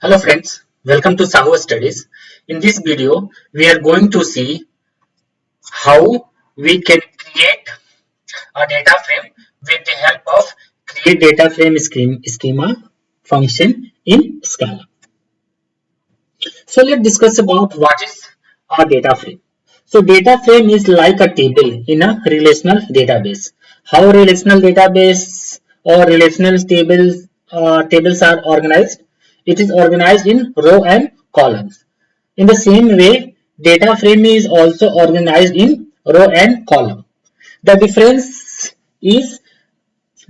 Hello friends, welcome to Sahu Studies. In this video, we are going to see how we can create a data frame with the help of create data frame schema function in Scala. So let's discuss about what is a data frame. So data frame is like a table in a relational database. How relational database or relational tables are organized? It is organized in row and columns. In the same way, data frame is also organized in row and column. The difference is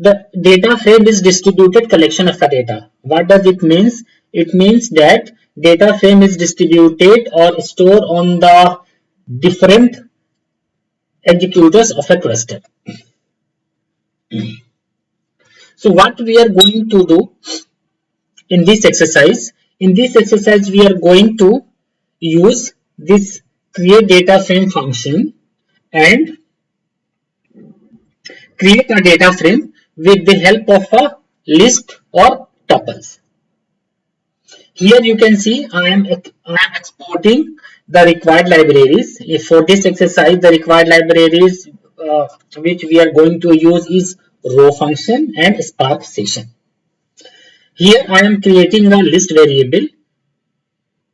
the data frame is distributed collection of the data. What does it means? It means that data frame is distributed or stored on the different executors of a cluster. So what we are going to do in this exercise? In this exercise, we are going to use this create data frame function and create a data frame with the help of a list or tuples. Here you can see I am exporting the required libraries. If for this exercise, the required libraries which we are going to use is row function and Spark session. Here I am creating a list variable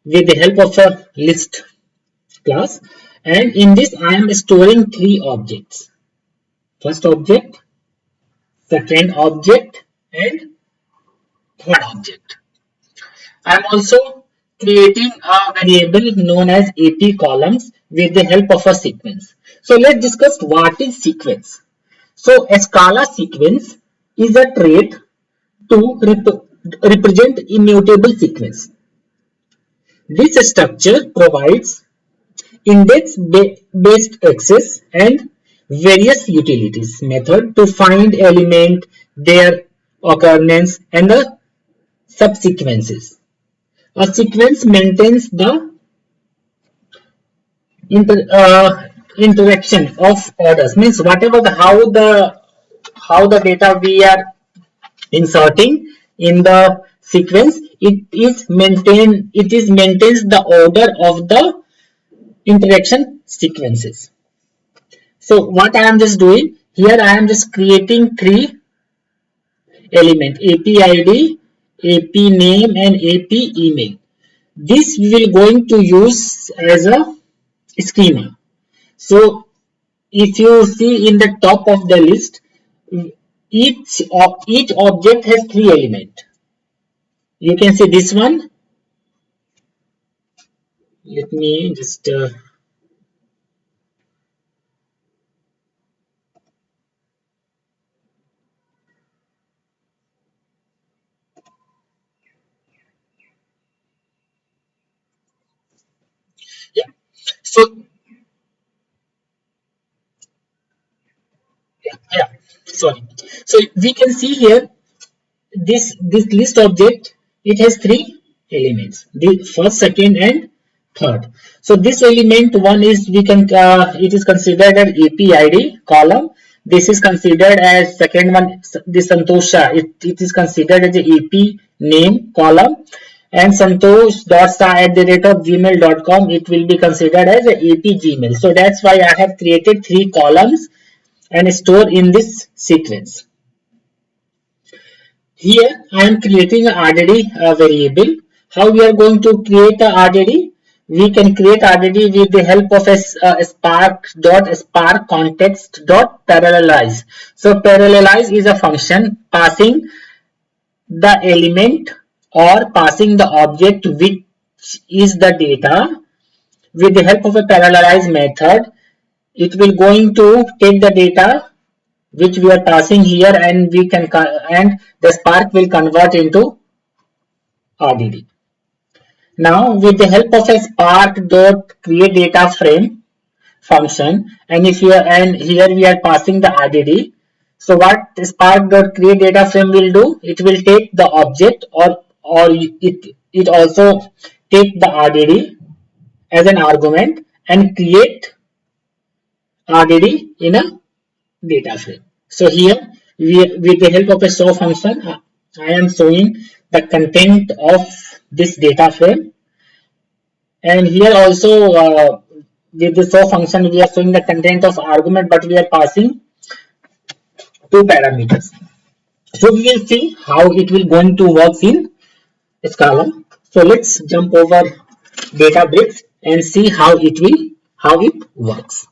with the help of a list class, and in this I am storing three objects. First object, second object, and third object. I am also creating a variable known as AP columns with the help of a sequence. So let's discuss what is sequence. So a Scala sequence is a trait to represent immutable sequence. This structure provides index-based access and various utilities method to find element, their occurrence, and the subsequences. A sequence maintains the interaction of orders, means whatever how the data we are inserting in the sequence, it maintains the order of the interaction sequences. So what I am just doing here, I am just creating three elements: AP ID, AP name, and AP email. This we will going to use as a schema. So if you see in the top of the list, each object has three elements. You can see this one. Let me just yeah. So yeah, sorry. So we can see here this list object, it has three elements: the first, second, and third. So this element one is we can it is considered as AP ID column. This is considered as second one, the Santosha, it is considered as a AP name column, and santosh.sa@gmail.com, it will be considered as a AP Gmail. So that's why I have created three columns and store in this sequence. Here I am creating a RDD variable. How we are going to create a RDD? We can create RDD with the help of a spark context dot parallelize. So parallelize is a function passing the element or passing the object which is the data. With the help of a parallelize method, it will going to take the data which we are passing here, and we can and the Spark will convert into RDD. Now with the help of a Spark dot create data frame function, and if you are, and here we are passing the RDD. So what Spark dot create data frame will do, it will take the object or it also take the RDD as an argument and create RDD in a data frame. So here we, with the help of a show function, I am showing the content of this data frame, and here also with the show function we are showing the content of argument, but we are passing two parameters. So we will see how it will going to work in Scala. So let's jump over Databricks and see how it works.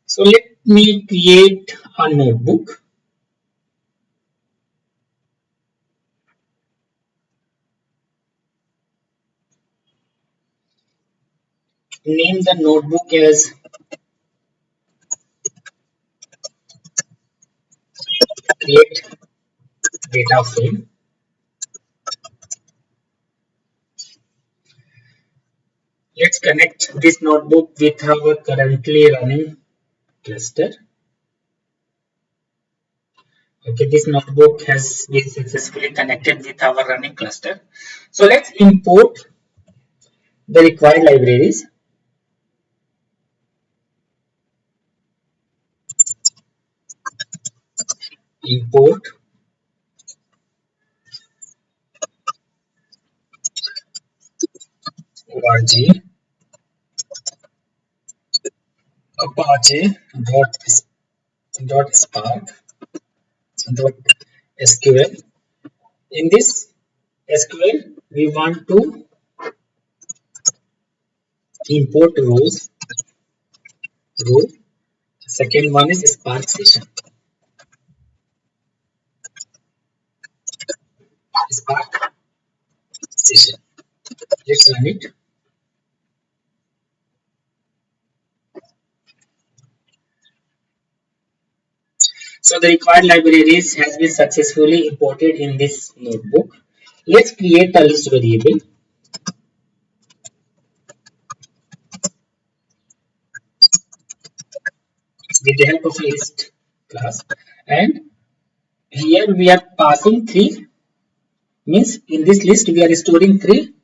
So let me create a notebook. Name the notebook as create data frame. Let's connect this notebook with our currently running cluster. Okay, this notebook has been successfully connected with our running cluster. So let's import the required libraries. Import org apache dot spark dot sql. In this sql we want to import row. Second one is spark session. Let's run it. So the required libraries has been successfully imported in this notebook. Let's create a list variable. With the help of a list class, and here we are passing three, means in this list we are storing three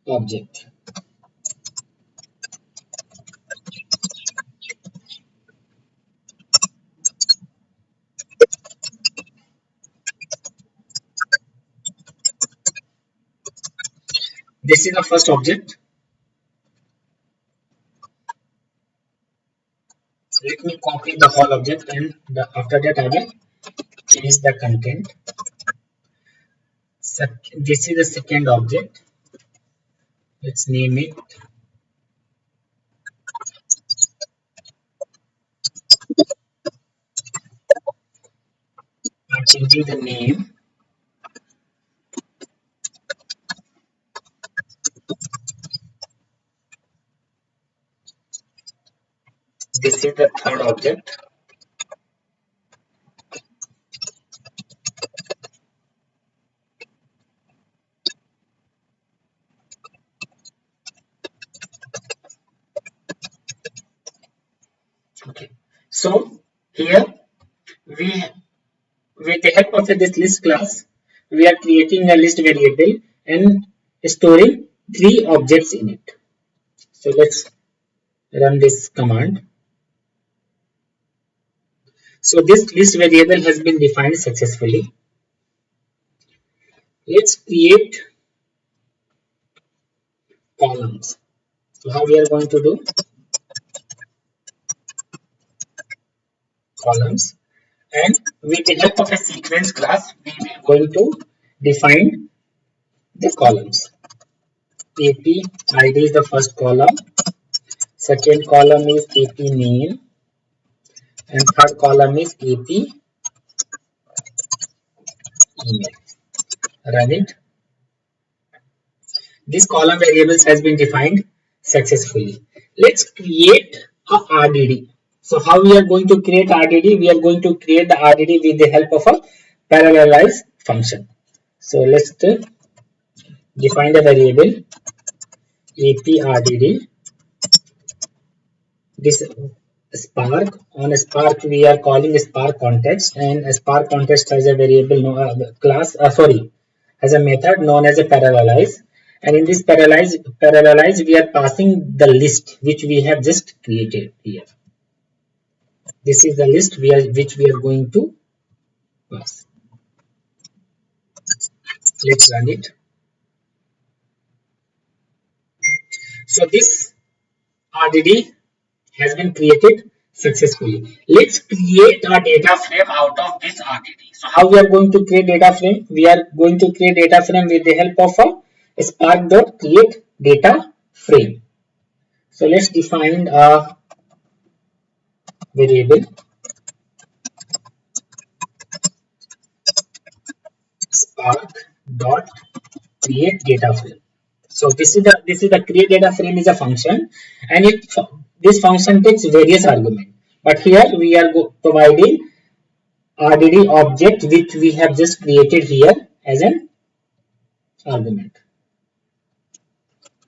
objects. This is the first object. Let me copy the whole object, and after that I will change the content. This is the second object. Let's name it I'm changing the name. This is the third object. Okay, so here we, with the help of this list class, we are creating a list variable and storing three objects in it. So let's run this command. So this list variable has been defined successfully. Let's create columns. So how we are going to do columns, and with the help of a sequence class we are going to define the columns. AP ID is the first column, second column is AP name, and third column is AP email. Run it. This column variables has been defined successfully. Let's create a RDD. So how we are going to create RDD? We are going to create the RDD with the help of a parallelize function. So let's define the variable AP RDD. This Spark, on Spark we are calling Spark context, and Spark context has a variable class, has a method known as a parallelize, and in this parallelize we are passing the list which we have just created here. This is the list which we are going to pass. Let's run it. So this RDD has been created successfully. Let's create a data frame out of this RDD. So how we are going to create data frame? We are going to create data frame with the help of a spark.create data frame. So let's define a variable spark.create data frame. So this is the create data frame is a function, and this function takes various arguments. But here we are providing RDD object which we have just created here as an argument.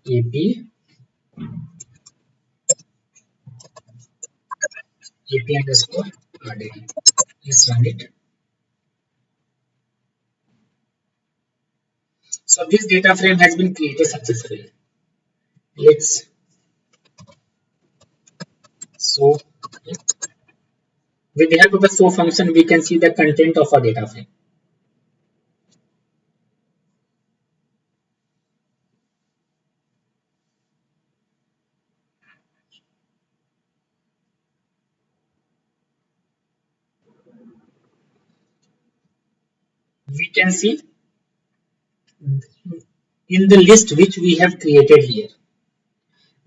AP underscore RDD. Let's run it. So this data frame has been created successfully. Let's so with the help of the show function we can see the content of a data frame. We can see in the list which we have created here.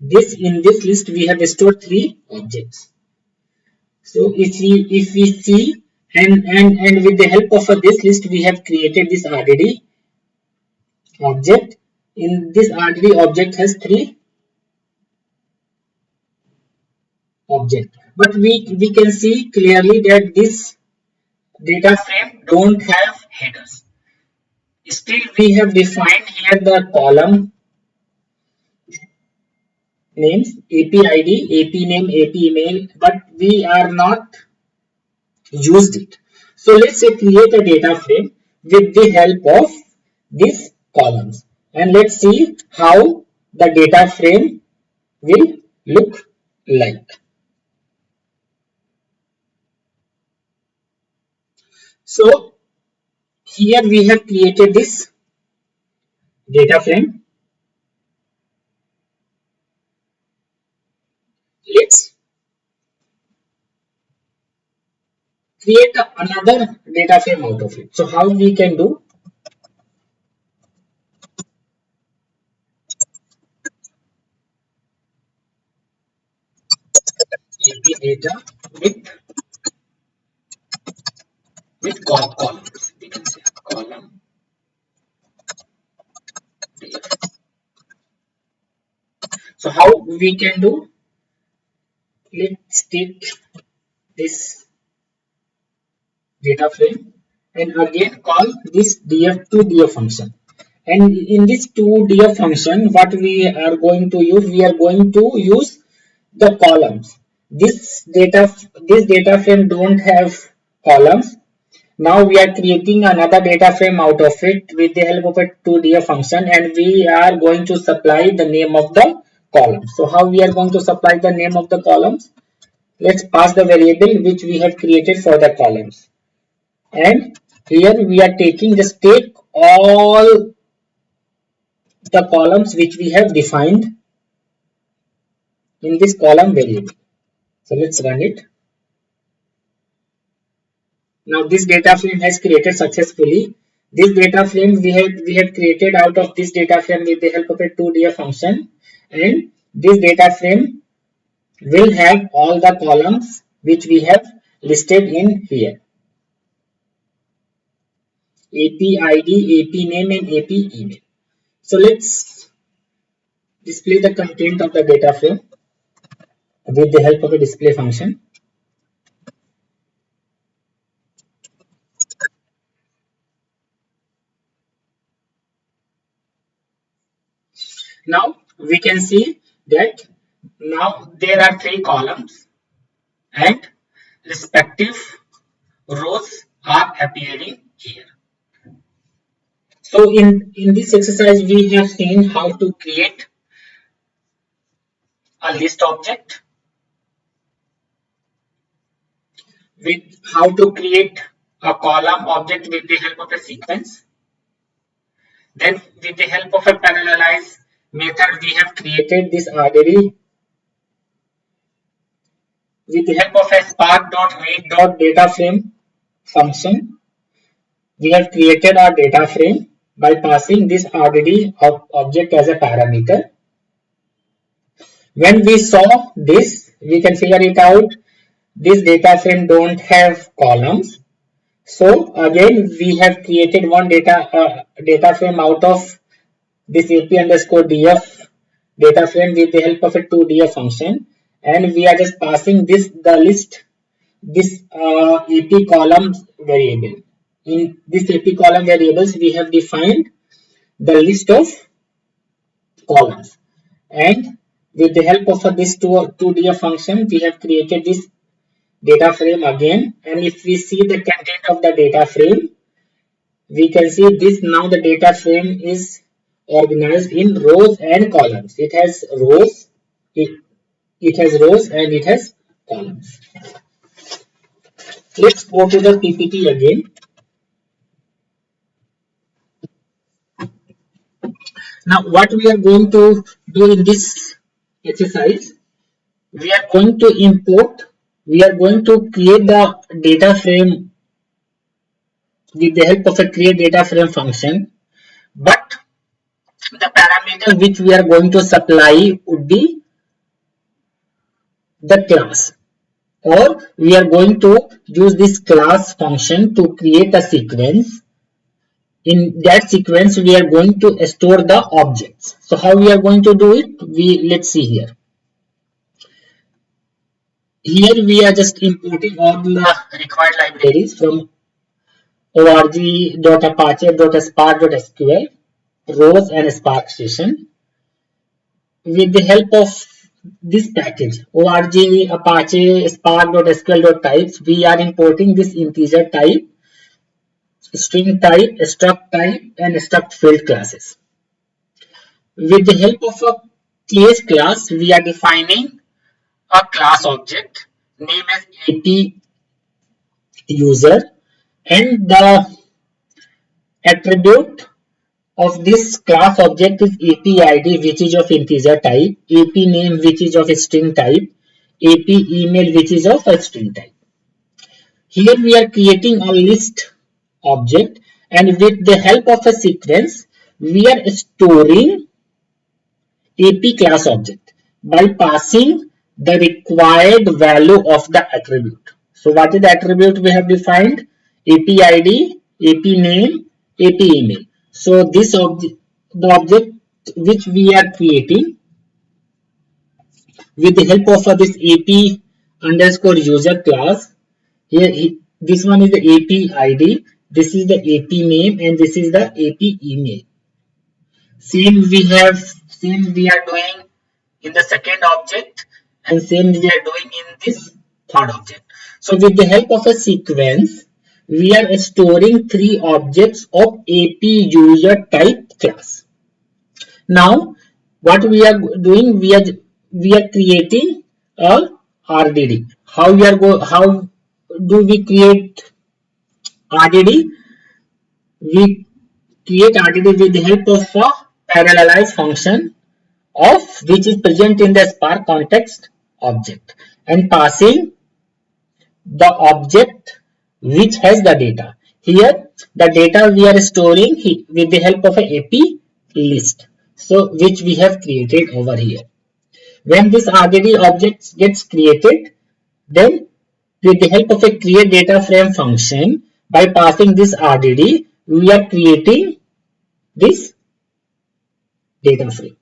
In this list we have stored 3 objects. So if we see and with the help of this list we have created this RDD object. In this RDD object has 3 objects, but we can see clearly that this data frame don't have headers. Still we have defined here the column names AP ID, AP name, AP email, but we are not used it. So let's say create a data frame with the help of these columns, and let's see how the data frame will look like. So here we have created this data frame. Let's create another data frame out of it. So how we can do? AP data with columns. We can say column. So how we can do? Let's take this data frame and again call this df2df function. And in this 2df function, what we are going to use? We are going to use the columns. This data frame don't have columns. Now we are creating another data frame out of it with the help of a 2df function, and we are going to supply the name of the columns. So how we are going to supply the name of the columns? Let's pass the variable which we have created for the columns. And here we are just take all the columns which we have defined in this column variable. So let's run it. Now this data frame has created successfully. This data frame we have created out of this data frame with the help of a 2df function, and this data frame will have all the columns which we have listed in here. AP ID, AP name, and AP email. So let's display the content of the data frame with the help of a display function. Now we can see that now there are 3 columns and respective rows are appearing here. So in this exercise we have seen how to create a list object, with how to create a column object with the help of a sequence. Then with the help of a parallelize method we have created this RDD. With the help of a spark.read.dataframe function, we have created our data frame by passing this RDD object as a parameter. When we saw this, we can figure it out. This data frame don't have columns. So again, we have created one data frame out of this AP underscore df data frame with the help of a 2df function, and we are just passing this AP column variable. In this AP column variables, we have defined the list of columns, and with the help of this 2df function, we have created this data frame again. And if we see the content of the data frame, we can see this. Now the data frame is organized in rows and columns. It has rows, it has rows and it has columns. Let's go to the PPT again. Now what we are going to do in this exercise, we are going to import, we are going to create the data frame with the help of a create data frame function, but the parameter which we are going to supply would be the class, or we are going to use this class function to create a sequence. In that sequence we are going to store the objects. So how we are going to do it, let's see here. Here we are just importing all the required libraries from org.apache.spark.sql, rows and Spark station. With the help of this package org apache spark.sql.types, we are importing this integer type, string type, struct type and struct field classes. With the help of a case class, we are defining a class object name as AP user, and the attribute of this class object is AP ID, which is of integer type, AP name, which is of a string type, AP email, which is of a string type. Here we are creating a list object, and with the help of a sequence we are storing AP class object by passing the required value of the attribute. So what is the attribute we have defined? AP ID, AP name, AP email. So this object, the object which we are creating with the help of this AP underscore user class, here this one is the AP ID, this is the AP name, and this is the AP email. Same we are doing in the second object, and same we are doing in this third object. So with the help of a sequence, we are storing 3 objects of AP user type class. Now what we are doing, we are creating a RDD. How do we create RDD? We create RDD with the help of a parallelize function, of which is present in the Spark context object, and passing the object which has the data. Here the data we are storing with the help of a AP list, so which we have created over here. When this RDD object gets created, then with the help of a create data frame function, by passing this RDD, we are creating this data frame.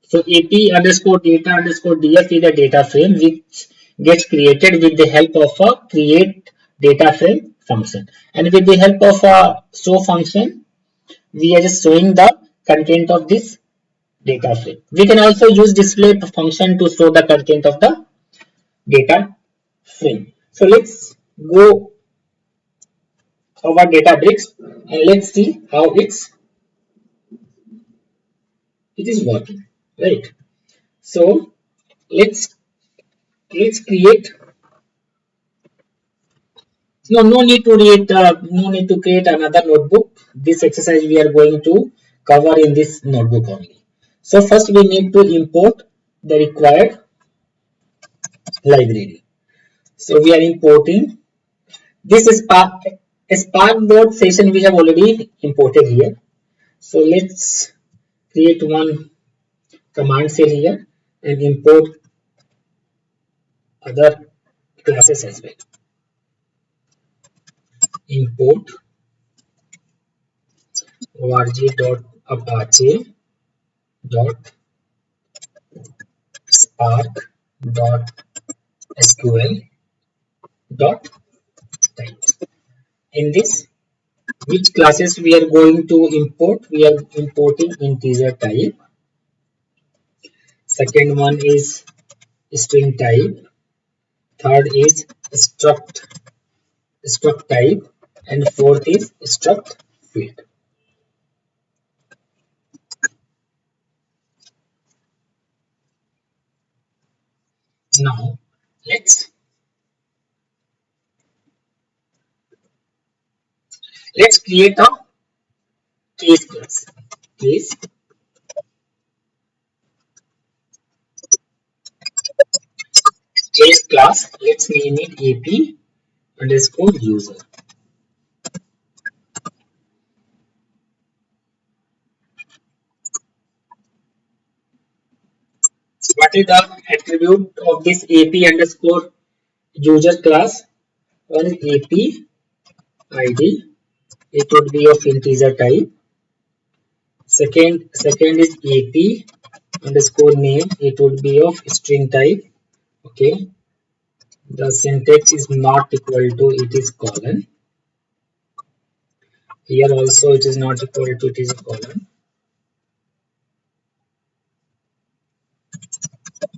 So AP underscore data underscore df is the data frame which gets created with the help of a create data frame function, and with the help of a show function, we are just showing the content of this data frame. We can also use display function to show the content of the data frame. So let's go our Databricks, and let's see how it is working, right? So let's create. No need to create another notebook. This exercise we are going to cover in this notebook only. So first we need to import the required library. So we are importing this Spark session we have already imported here. So let's create one command cell here and import other classes as well. Import org.apache.spark.sql.type. In this, which classes we are going to import? We are importing integer type. Second one is string type. Third is struct type, and fourth is struct field. Now let's create a case class. Case class. Let's name it AP underscore user. What is the attribute of this AP underscore user class? One is AP ID. It would be of integer type. Second is AP underscore name. It would be of string type. Okay. The syntax is not equal to, it is colon. Here also it is not equal to, it is colon.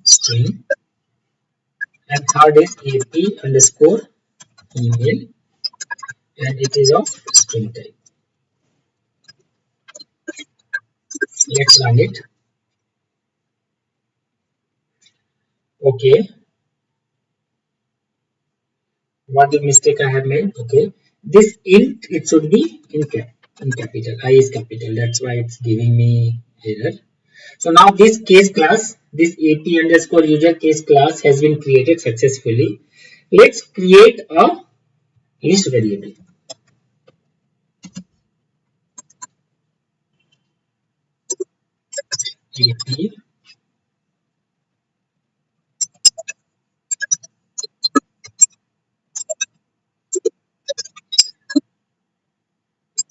String. And third is AP underscore email, and it is of string type. Let's run it. Okay. What the mistake I have made? Okay. This int, it should be in capital. I is capital. That's why it's giving me error. So now this case class, this AP underscore user case class has been created successfully. Let's create a list variable. AP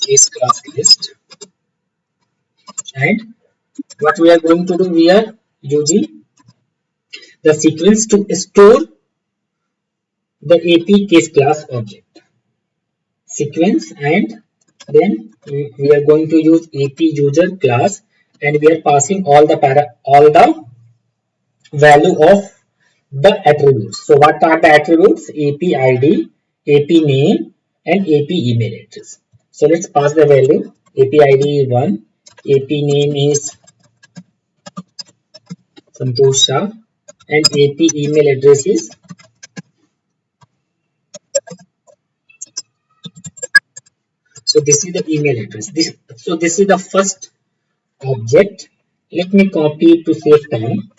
case class list, and what we are going to do, we are using the sequence to store the AP case class object sequence, and then we are going to use AP user class, and we are passing all the value of the attributes. So what are the attributes? AP ID, AP name, and AP email address. So let's pass the value. AP ID is 1, AP name is Santosh Shah, and AP email address is. So this is the email address. This is the first object. Let me copy it to save time.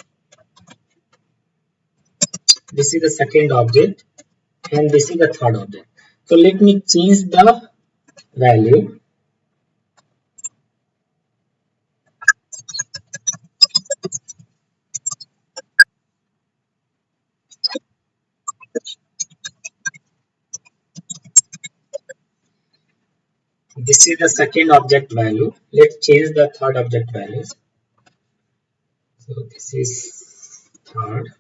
This is the second object, and this is the third object. So let me change the value. This is the second object value. Let's change the third object values. So this is third.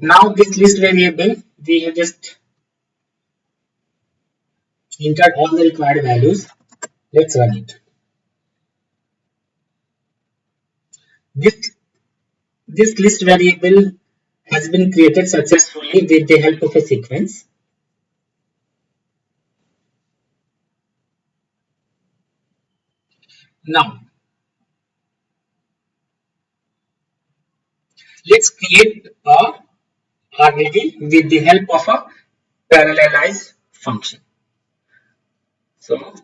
Now this list variable, we have just entered all the required values. Let's run it. This list variable has been created successfully with the help of a sequence. Now, let's create a RDD with the help of a parallelize function. So,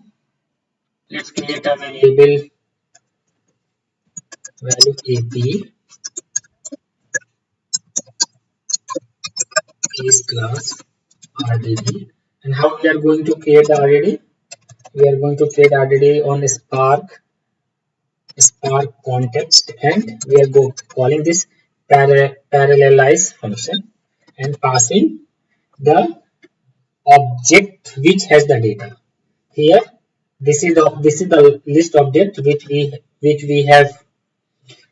let's create a variable value AP case class RDD. And how we are going to create the RDD? We are going to create RDD on Spark context, and we are calling this parallelize function and passing the object which has the data. Here, this is the list object which we have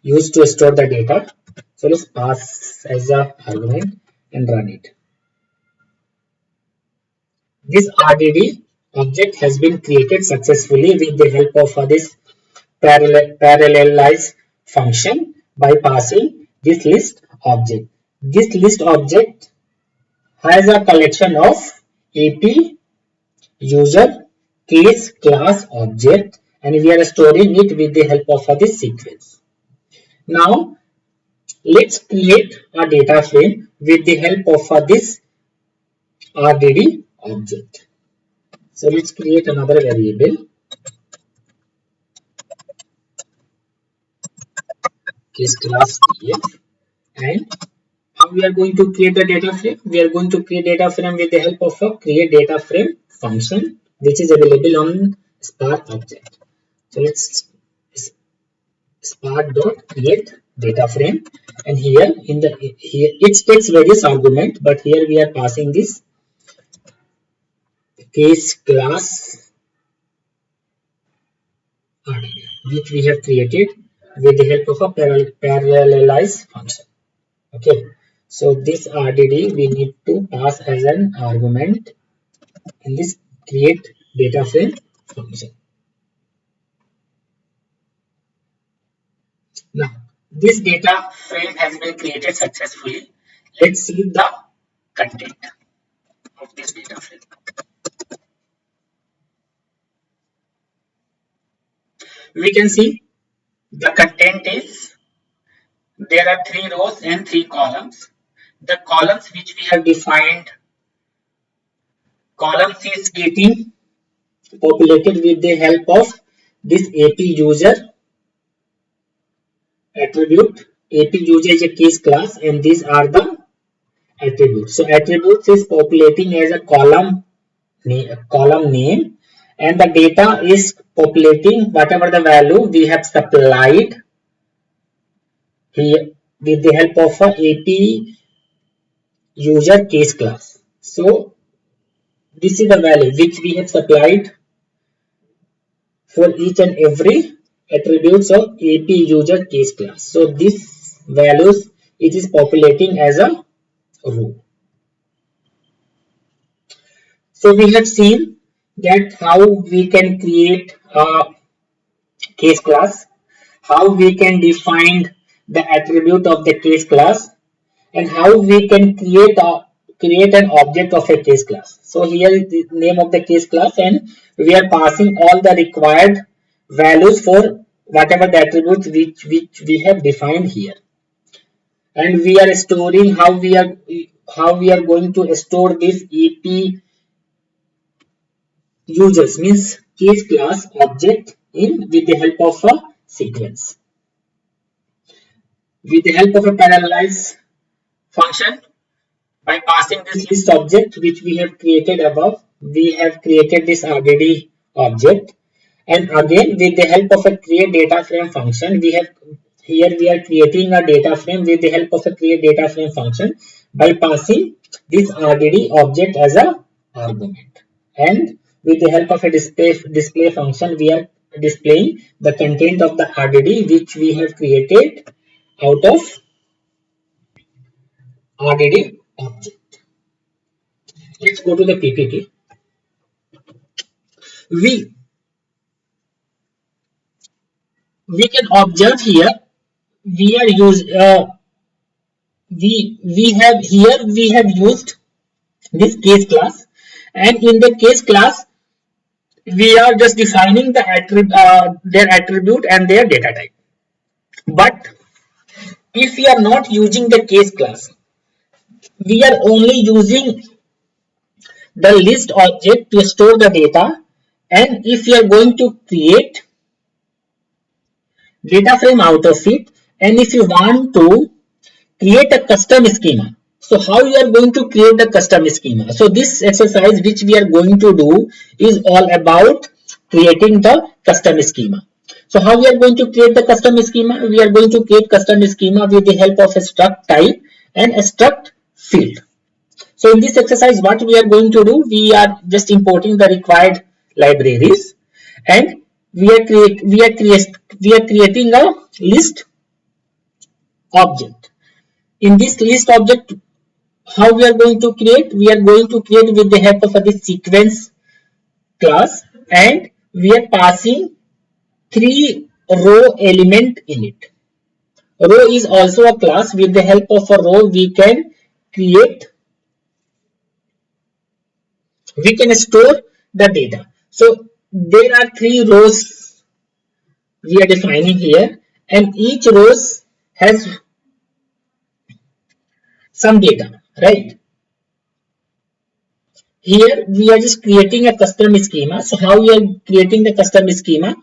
used to store the data. So let's pass as a argument and run it. This RDD object has been created successfully with the help of this parallelize function by passing this list object. This list object has a collection of AP user case class object, and we are storing it with the help of this sequence. Now let's create a data frame with the help of this RDD object. So let's create another variable case class PF, and how we are going to create the data frame? We are going to create data frame with the help of a create data frame function which is available on Spark object. So let's Spark dot create data frame, and here it takes various argument, but here we are passing this case class RDD which we have created with the help of a parallelize function. Okay, so this RDD we need to pass as an argument in this create data frame function. Now this data frame has been created successfully. Let's see the content of this data frame. We can see the content is there are 3 rows and 3 columns. The columns which we have defined, columns is getting populated with the help of this AP user attribute. AP user is a case class, and these are the attributes. So attributes is populating as a column name, and the data is populating whatever the value we have supplied here with the help of a AP user case class. So this is the value which we have supplied for each and every attributes of AP user case class. So this values it is populating as a row. So we have seen that how we can create a case class, how we can define the attribute of the case class, and how we can create an object of a case class. So here is the name of the case class, and we are passing all the required values for whatever the attributes which we have defined here, and we are storing how we are going to store this AP users means case class object in with the help of a sequence. With the help of a parallelize function, by passing this list object which we have created above, we have created this RDD object, and again with the help of a create data frame function, we are creating a data frame with the help of a create data frame function by passing this RDD object as a argument, and with the help of a display function we are displaying the content of the RDD which we have created out of RDD object. Let's go to the PPT. We can observe here we are use we have used this case class, and in the case class we are just defining the their attribute and their data type. But if we are not using the case class, we are only using the list object to store the data, and if we are going to create data frame out of it, and if you want to create a custom schema. So how you are going to create the custom schema? So this exercise which we are going to do is all about creating the custom schema. So how we are going to create the custom schema? We are going to create custom schema with the help of a struct type and a struct field. So in this exercise, what we are going to do, we are just importing the required libraries, and we are creating a list object. In this list object, how we are going to create? We are going to create with the help of this sequence class, and we are passing 3 row element in it. Row is also a class. With the help of a row, we can store the data. So there are 3 rows we are defining here, and each rows has some data, right? Here we are just creating a custom schema. So how we are creating the custom schema?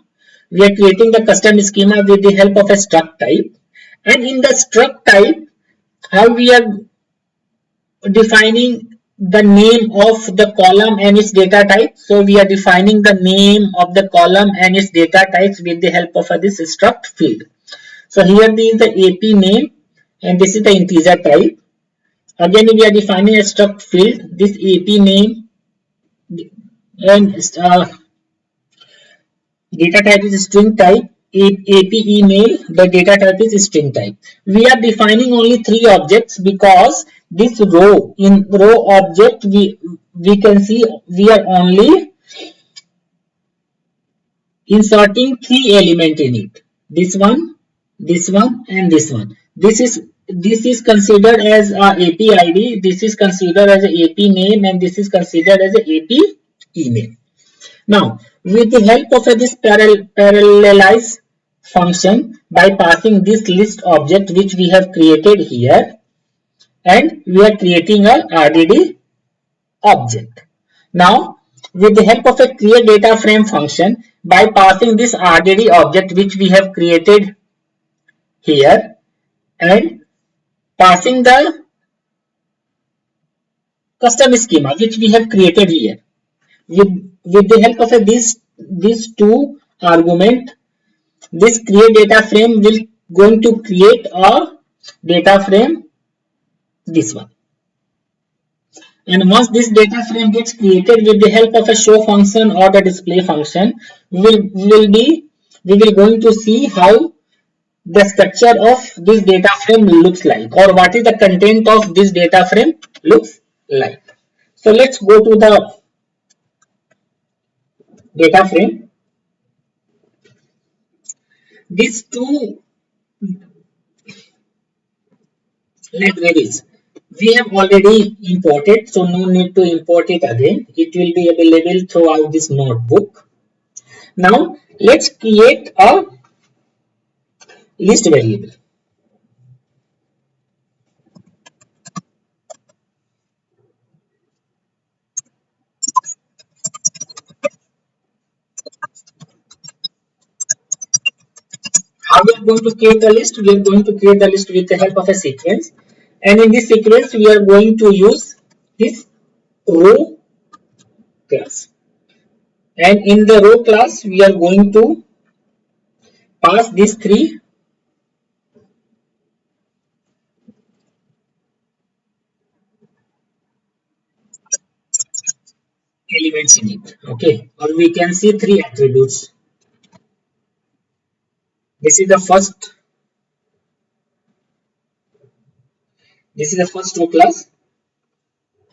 We are creating the custom schema with the help of a struct type, and in the struct type, how we are defining the name of the column and its data type. So we are defining the name of the column and its data types with the help of this struct field. So here is the AP name, and this is the integer type. Again, we are defining a struct field, this AP name, and data type is string type. AP email, the data type is string type. We are defining only 3 objects because this row, in row object, we can see we are only inserting 3 elements in it. This one, and this one. This is considered as a AP ID. This is considered as a AP name, and this is considered as a AP email. Now, with the help of this parallelize function, by passing this list object which we have created here, and we are creating a RDD object. Now, with the help of a create data frame function, by passing this RDD object which we have created here, and passing the custom schema which we have created here, with the help of these 2 argument, this create data frame will going to create a data frame, this one. And once this data frame gets created, with the help of a show function or the display function, we will going to see how the structure of this data frame looks like, or what is the content of this data frame looks like. So let's go to the data frame. These 2 libraries we have already imported, so no need to import it again. It will be available throughout this notebook. Now let's create a list variable. How we are going to create the list? We are going to create the list with the help of a sequence, and in this sequence we are going to use this row class, and in the row class we are going to pass these 3 elements in it, okay, or we can see 3 attributes. This is the first This is the first row class,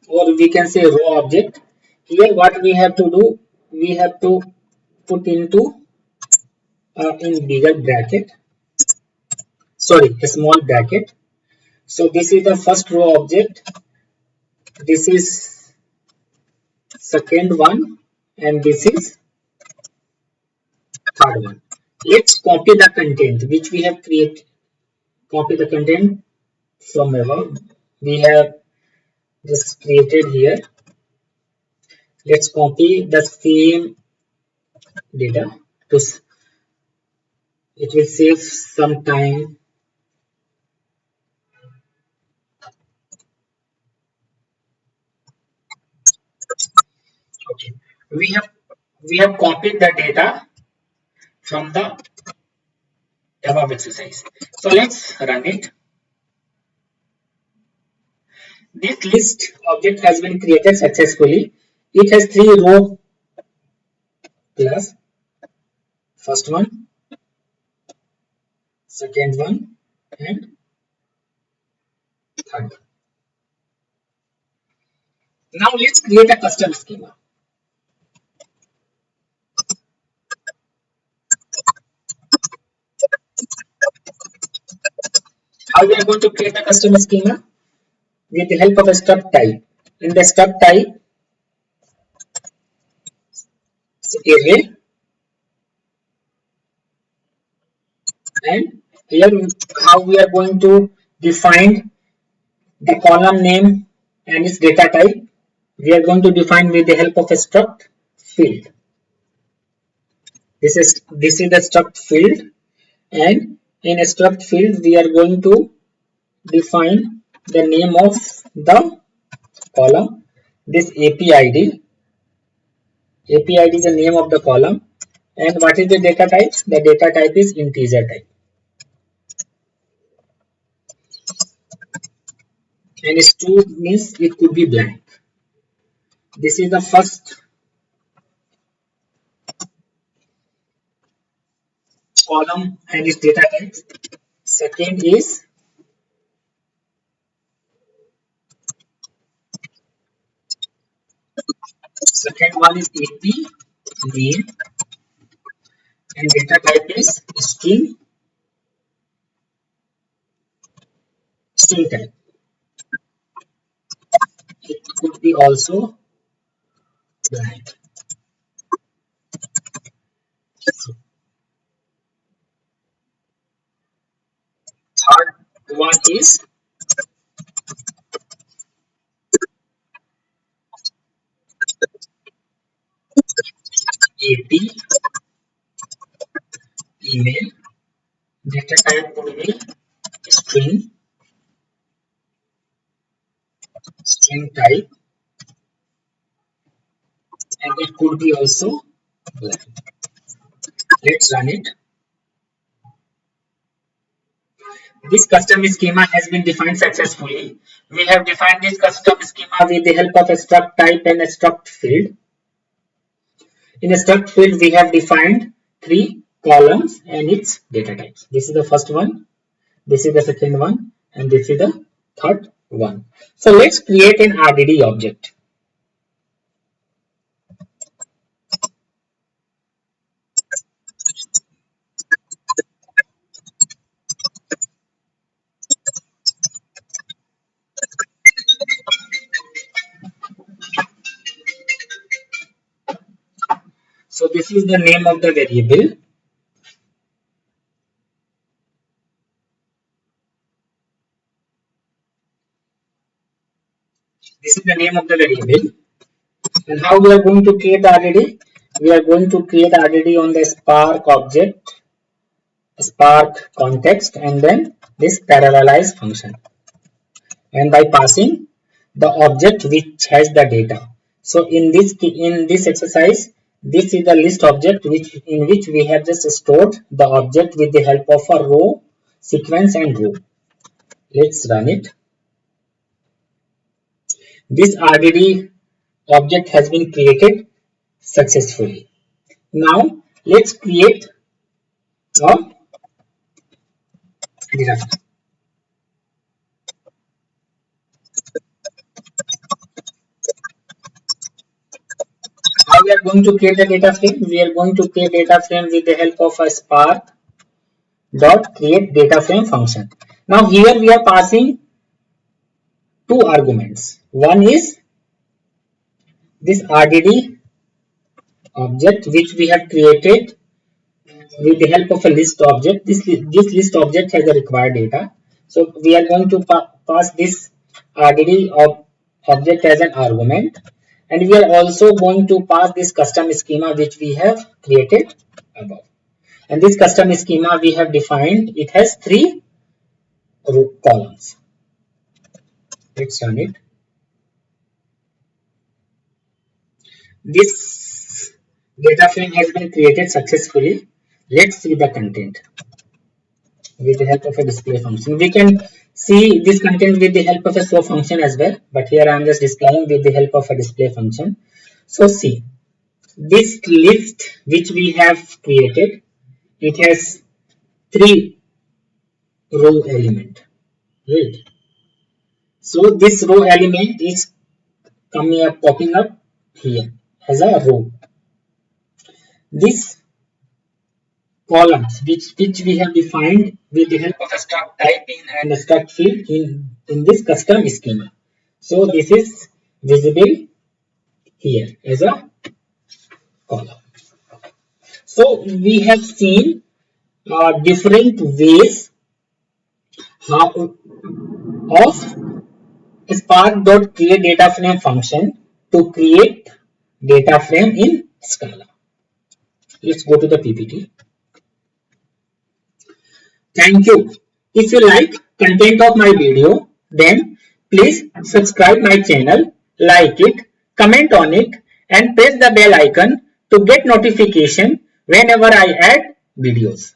or we can say row object. Here what we have to do, we have to put into in bigger bracket, sorry, a small bracket. So this is the first row object, this is second one, and this is third one. Let's copy the content which we have created. Copy the content from above. We have just created here. Let's copy the same data to, it will save some time. Okay, we have copied the data from the above exercise. So let's run it. This list object has been created successfully. It has 3 row class. First one, second one, and third one. Now let's create a custom schema. How we are going to create a custom schema? With the help of a struct type. In the struct type, array, and here how we are going to define the column name and its data type. We are going to define with the help of a struct field. This is the struct field, and in a struct field we are going to define the name of the column. This APID is the name of the column, and what is the data type? The data type is integer type, and stu means it could be blank. This is the first column and its data type. Second is second one is AP name, and data type is string type. It could be also blank. So third one is AP email, data type would be string type, and it could be also blank. Let's run it. This custom schema has been defined successfully. We have defined this custom schema with the help of a struct type and a struct field. In a struct field, we have defined 3 columns and its data types. This is the first one, this is the second one, and this is the third one. So let's create an RDD object. So this is the name of the variable. This is the name of the variable. And how we are going to create the RDD? We are going to create RDD on the Spark object, Spark context, and then this parallelize function, and by passing the object which has the data. So in this exercise, this is the list object in which we have just stored the object with the help of a row, sequence, and row. Let's run it. This RDD object has been created successfully. Now let's create a draft. How we are going to create the data frame? We are going to create data frame with the help of a Spark dot create data frame function. Now here we are passing two arguments. One is this RDD object which we have created with the help of a list object. This list object has the required data. So we are going to pass this RDD object as an argument, and we are also going to pass this custom schema which we have created above. And this custom schema we have defined, it has 3 columns. Let's run it. This data frame has been created successfully. Let's see the content with the help of a display function. We can see this content with the help of a show function as well, but here I am just displaying with the help of a display function. So see, this list which we have created, it has 3 row element, right? So this row element is popping up here as a row. This columns which we have defined with the help of a struct type in and a struct field in this custom schema. So this is visible here as a column. So we have seen different ways of Spark.create data frame function to create data frame in Scala. Let's go to the PPT. Thank you. If you like content of my video, then please subscribe my channel, like it, comment on it, and press the bell icon to get notification whenever I add videos.